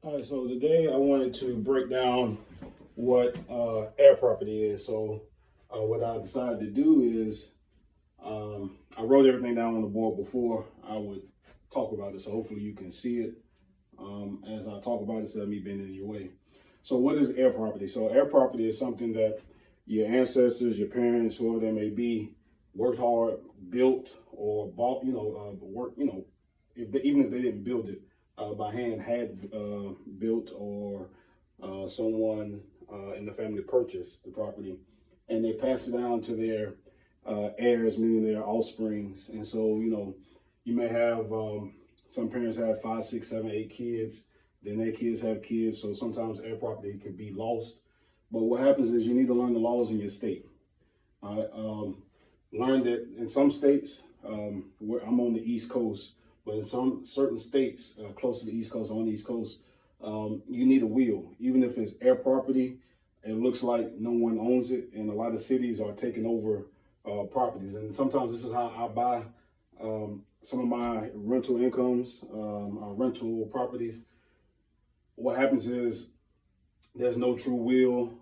All right, so today I wanted to break down what air property is. What I decided to do is I wrote everything down on the board before I would talk about it. So hopefully you can see it as I talk about it instead of me being in your way. So, what is air property? So, air property is something that your ancestors, your parents, whoever they may be, worked hard, built, or bought. Work. Even if they didn't build it by hand, had built, or someone in the family purchased the property, and they passed it down to their heirs, meaning their offsprings. And so, you may have some parents have 5, 6, 7, 8 kids. Then their kids have kids, so sometimes air property can be lost. But what happens is you need to learn the laws in your state. I learned that in some states, where I'm on the East Coast, but in some certain states close to the East Coast, on the East Coast, you need a will. Even if it's air property, it looks like no one owns it, and a lot of cities are taking over properties. And sometimes this is how I buy some of my rental incomes, rental properties. What happens is there's no true will,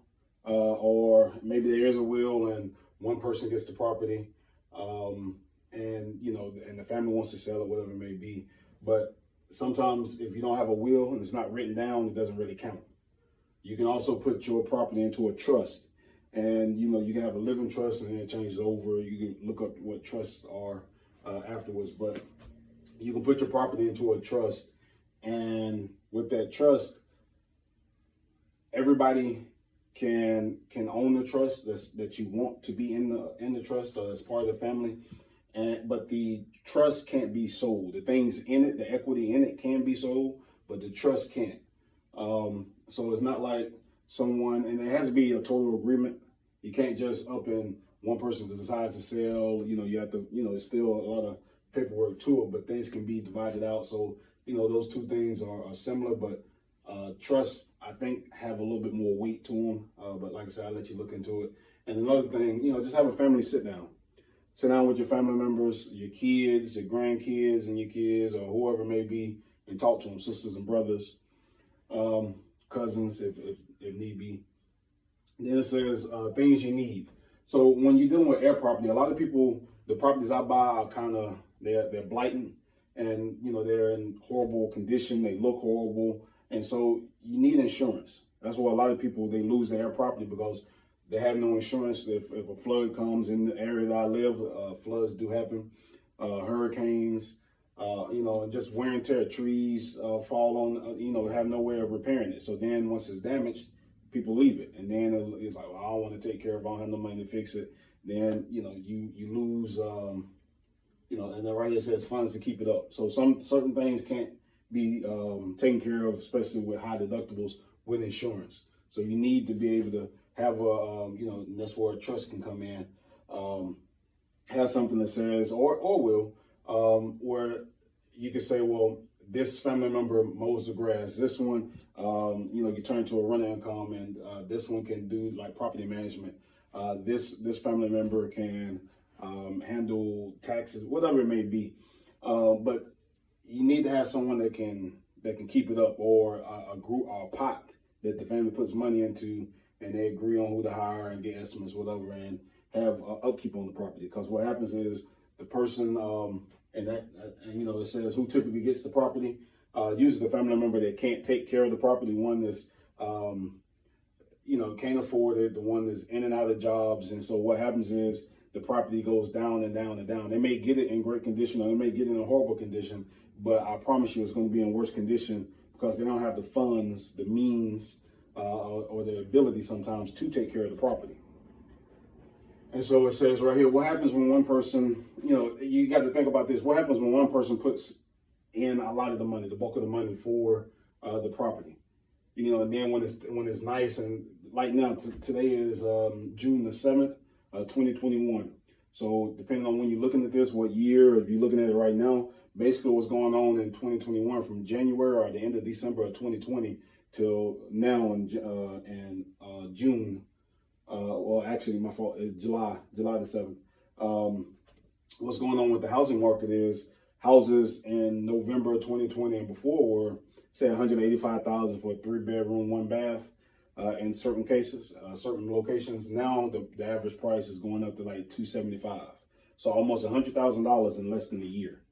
or maybe there is a will and one person gets the property, and the family wants to sell it, whatever it may be. But sometimes if you don't have a will and it's not written down, it doesn't really count. You can also put your property into a trust, and you can have a living trust and then it changes over. You can look up what trusts are afterwards, but you can put your property into a trust, and with that trust, everybody can own the trust that you want to be in the trust or as part of the family. But the trust can't be sold. The things in it, the equity in it, can be sold, but the trust can't. So it's not like someone, and it has to be a total agreement. You can't just up and one person decides to sell. You have to. There's still a lot of paperwork to it, but things can be divided out. So those two things are similar, but trusts, I think, have a little bit more weight to them. But like I said, I'll let you look into it. And another thing, just have a family sit down. Sit down with your family members, your kids, your grandkids, and your kids, or whoever it may be, and talk to them, sisters and brothers, cousins, if need be. Then it says things you need. So when you're dealing with air property, a lot of people, the properties I buy are kind of, they're blighting, and they're in horrible condition. They look horrible, and so you need insurance. That's why a lot of people, they lose their air property because they have no insurance. If a flood comes in the area that I live, floods do happen, hurricanes, and just wear and tear. Trees fall on, have no way of repairing it. So then once it's damaged, people leave it, and then it's like, well, I don't want to take care of it. I don't have no money to fix it. Then you lose, and then right here it says funds to keep it up. So some certain things can't be taken care of, especially with high deductibles with insurance. So you need to be able to have and that's where a trust can come in. Have something that says, or will, where you can say, well, this family member mows the grass. This one, you turn to a rent income, and this one can do like property management. This family member can handle taxes, whatever it may be. But you need to have someone that can keep it up, or a group or a pot that the family puts money into, and they agree on who to hire and get estimates, whatever, and have upkeep on the property. Because what happens is the person, it says who typically gets the property. Usually the family member that can't take care of the property, one that's, can't afford it, the one that's in and out of jobs. And so what happens is the property goes down and down and down. They may get it in great condition, or they may get it in a horrible condition, but I promise you it's going to be in worse condition because they don't have the funds, the means, or the ability sometimes to take care of the property. And so it says right here, what happens when one person, you got to think about this. What happens when one person puts in a lot of the money, the bulk of the money for the property? And then when it's nice, and like now, today is June the 7th, 2021. So depending on when you're looking at this, what year, if you're looking at it right now, basically what's going on in 2021 from January or the end of December of 2020 till now in June. Well, actually, my fault. It's July the 7th. What's going on with the housing market is houses in November 2020 and before were, say, 185,000 for a 3-bedroom, 1-bath. In certain cases, certain locations. Now the average price is going up to like 275. So almost $100,000 in less than a year.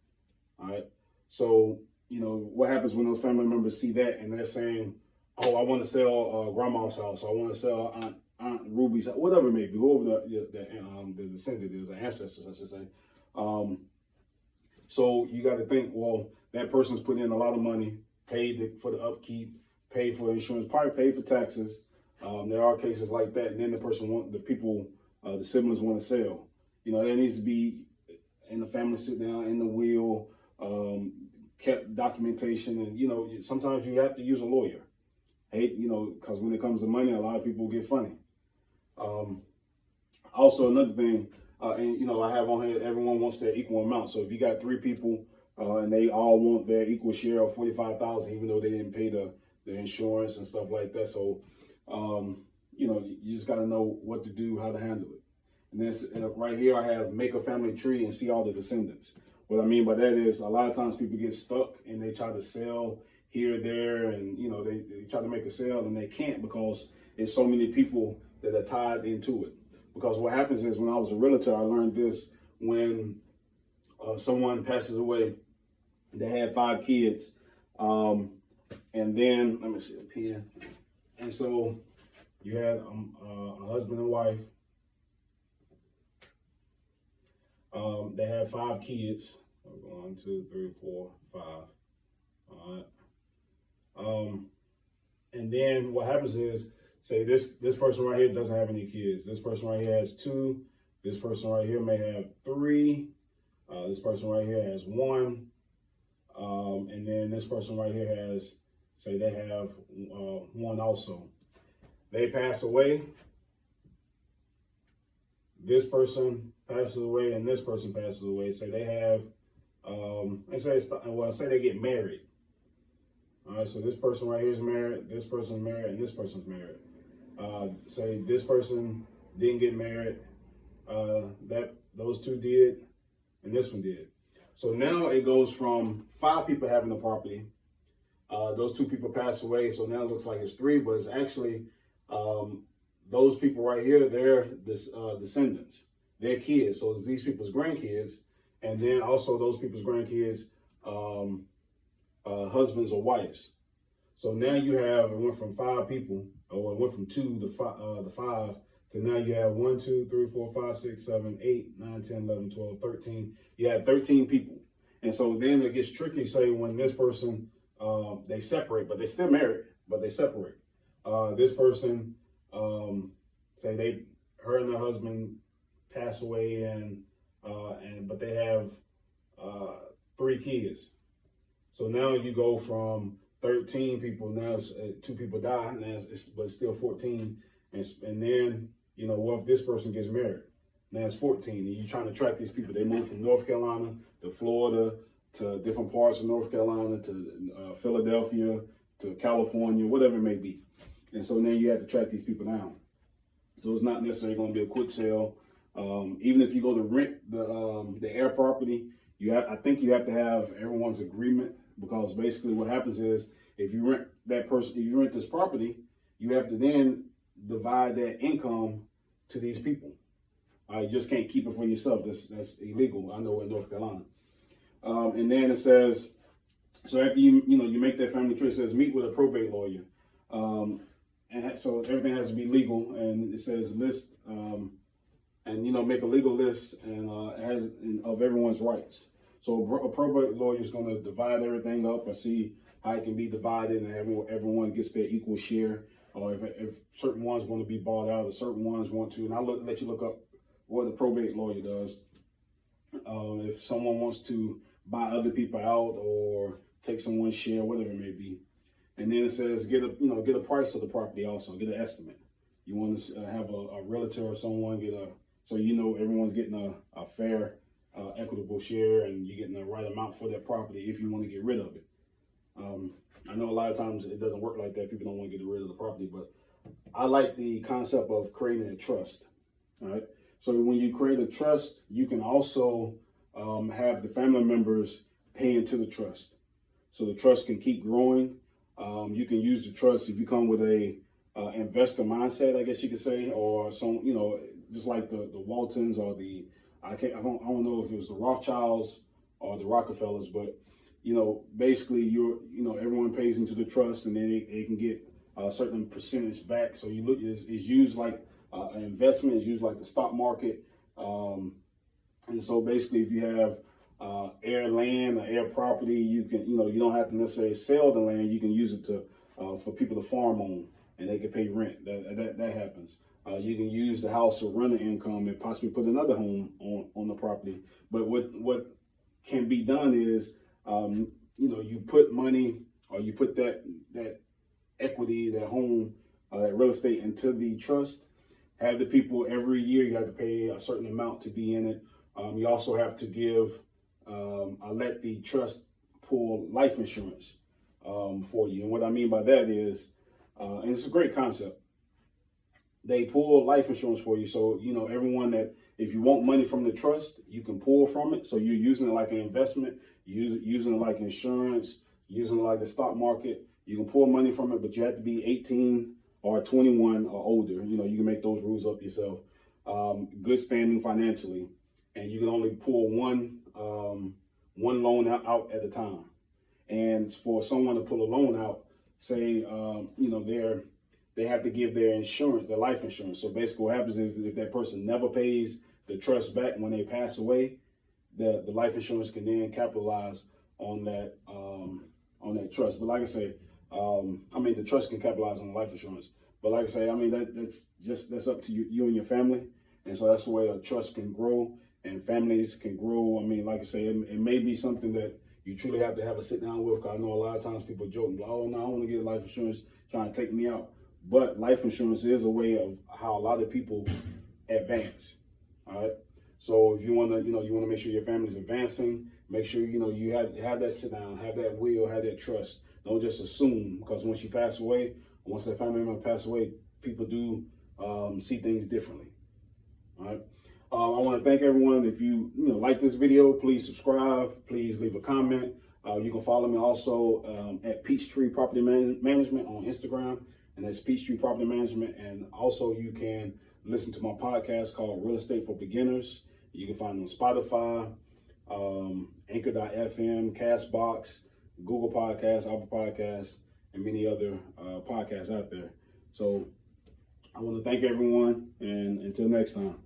All right. So, what happens when those family members see that and they're saying, oh, I want to sell grandma's house. I want to sell Aunt Ruby's house, whatever it may be, whoever the descendant is, the ancestors, I should say. So you got to think, well, that person's put in a lot of money, paid for the upkeep, pay for insurance, probably pay for taxes. There are cases like that, and then the siblings want to sell. There needs to be in the family sit down in the will, kept documentation, and sometimes you have to use a lawyer. Because when it comes to money, a lot of people get funny. Also, another thing, and I have on here, everyone wants their equal amount. So if you got 3 people and they all want their equal share of 45,000, even though they didn't pay the insurance and stuff like that. So, you just got to know what to do, how to handle it. And then right here, I have make a family tree and see all the descendants. What I mean by that is a lot of times people get stuck and they try to sell here, there, and, they try to make a sale and they can't because there's so many people that are tied into it. Because what happens is when I was a realtor, I learned this when someone passes away, they had 5 kids. And then, let me see a pen. And so you had a husband and wife. They had 5 kids. 1, 2, 3, 4, 5. All right. And then what happens is, say this person right here doesn't have any kids. This person right here has 2. This person right here may have 3. This person right here has 1. And then this person right here has, say they have 1 also. They pass away. This person passes away and this person passes away. Say they have, say they get married. All right, so this person right here is married, this person's married, and this person's married. Say this person didn't get married, those 2 did, and this one did. So now it goes from 5 people having the property. Those 2 people pass away, so now it looks like it's 3, but it's actually those people right here, they're descendants, their kids. So it's these people's grandkids, and then also those people's grandkids, husbands or wives. So now it went from 5 people, or it went from 2 to 5, to now you have 1, 2, 3, 4, 5, 6, 7, 8, 9, 10, 11, 12, 13. You have 13 people. And so then it gets tricky, say, when this person, they separate, but they're still married, but they separate. This person, say her and her husband pass away but they have 3 kids. So now you go from 13 people, now it's 2 people die, but it's still 14. And then, what if this person gets married? Now it's 14, and you're trying to track these people. They move from North Carolina to Florida, to different parts of North Carolina, to Philadelphia, to California, whatever it may be. And so now you have to track these people down. So it's not necessarily going to be a quick sale. Even if you go to rent the Heir property, I think you have to have everyone's agreement, because basically what happens is if you rent this property, you have to then divide that income to these people. You just can't keep it for yourself. That's illegal. I know in North Carolina. And then it says, so after you make that family tree, it says meet with a probate lawyer. And so everything has to be legal, and it says list, and make a legal list of everyone's rights. So a probate lawyer is going to divide everything up and see how it can be divided, and everyone gets their equal share. Or if certain ones want to be bought out, or certain ones want to, and I'll let you look up what the probate lawyer does. If someone wants to buy other people out or take someone's share, whatever it may be. And then it says get a price of the property also, get an estimate. You want to have a realtor or someone so everyone's getting a fair, equitable share, and you're getting the right amount for that property if you want to get rid of it. I know a lot of times it doesn't work like that. People don't want to get rid of the property, but I like the concept of creating a trust. All right. So when you create a trust, you can also have the family members pay into the trust. So the trust can keep growing. You can use the trust if you come with a investor mindset, I guess you could say, or some, just like the Waltons or I don't know if it was the Rothschilds or the Rockefellers, but basically everyone pays into the trust, and then they can get a certain percentage back. So it's used like an investment. It's used like the stock market. And so basically, if you have Heir land or Heir property, you can, you don't have to necessarily sell the land. You can use it to for people to farm on, and they can pay rent. That happens. You can use the house to run the income and possibly put another home on the property. But what can be done is, you put money, or you put that equity, that home, that real estate into the trust. Have the people every year, you have to pay a certain amount to be in it. You also have to give, let the trust pull life insurance for you. And what I mean by that is, and it's a great concept, they pull life insurance for you. So, everyone that, if you want money from the trust, you can pull from it. So you're using it like an investment, using it like insurance, using it like the stock market. You can pull money from it, but you have to be 18 or 21 or older. You can make those rules up yourself. Good standing financially. And you can only pull one loan out at a time. And for someone to pull a loan out, say, they have to give their insurance, their life insurance. So basically what happens is, if that person never pays the trust back when they pass away, the life insurance can then capitalize on that trust. But like I say, the trust can capitalize on life insurance. But like I say, that's up to you and your family. And so that's the way a trust can grow and families can grow. Like I say, it may be something that you truly have to have a sit down with. Cause I know a lot of times people joke, like, oh no, I want to get life insurance trying to take me out. But life insurance is a way of how a lot of people advance. All right. So if you want to make sure your family's advancing, make sure, you have that sit down, have that will, have that trust. Don't just assume, because once you pass away, once that family member passes away, people do see things differently. All right. I want to thank everyone. If you like this video, please subscribe. Please leave a comment. You can follow me also at Peachtree Property Management on Instagram, and that's Peachtree Property Management. And also you can listen to my podcast called Real Estate for Beginners. You can find it on Spotify, Anchor.fm, Castbox, Google Podcasts, Apple Podcasts, and many other podcasts out there. So I want to thank everyone, and until next time.